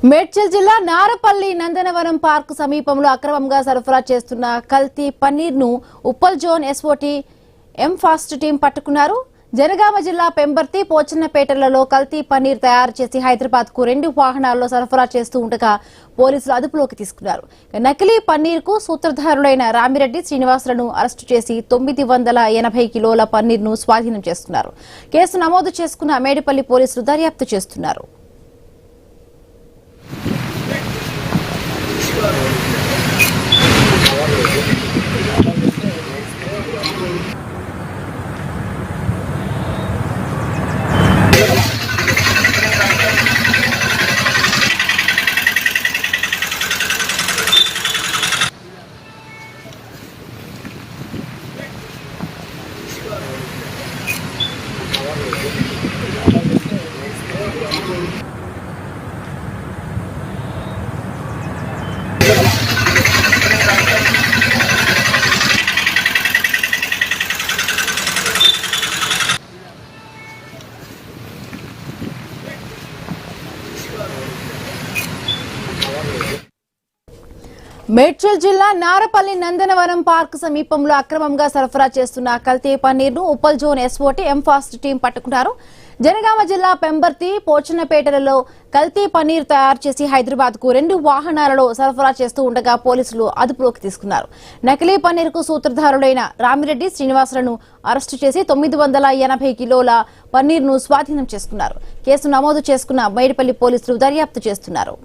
మేడ్చల్ జిల్లా నారపల్లి నందనవనం పార్క్ సమీపంలో అక్రమంగా సరఫరా చేస్తున్న కల్తీ పన్నీర్ ను ఉప్పల్ జోన్ ఎస్ఓటీ ఎం ఫాస్ట్ టీం పట్టుకున్నారు. జనగామ జిల్లా పెంబర్తి పోచన్నపేటలలో కల్తీ పన్నీర్ తయారు చేసి హైదరాబాద్ కు 2 వాహనాల్లో సరఫరా చేస్తూ ఉండగా పోలీసులు అదుపులోకి తీసుకున్నారు. నకిలీ పన్నీర్ కు సూత్రధారులైన రామిరెడ్డి శ్రీనివాసులను అరెస్టు చేసి 980 కిలోల పన్నీర్ ను స్వాధీనం చేసుకున్నారు. కేసు నమోదు చేసుకున్న మేడిపల్లి పోలీసులు దర్యాప్తు చేస్తున్నారు. మేడ్చల్ జిల్లా నారపల్లి నందనవనం పార్క్ సమీపంలో అక్రమంగా సరఫరా చేస్తున్న కల్తీ పన్నీర్ ను ఉప్పల్ జోన్ ఎస్ఓటీ ఎం ఫాస్ట్ టీం పట్టుకున్నారు. జనగామ జిల్లా పెంబర్తి పోచన్నపేటలలో కల్తీ పన్నీర్ తయారు చేసి హైదరాబాద్ కు 2 వాహనాలలో సరఫరా చేస్తూ ఉండగా పోలీసులు అదుపులోకి తీసుకున్నారు. నకిలీ పన్నీర్ కు సూత్రధారులైన రామిరెడ్డి శ్రీనివాసులను అరెస్టు చేసి 980 కిలోల పన్నీర్ ను స్వాధీనం చేసుకున్నారు. కేసు నమోదు చేసుకున్న మేడిపల్లి పోలీసులు దర్యాప్తు చేస్తున్నారు.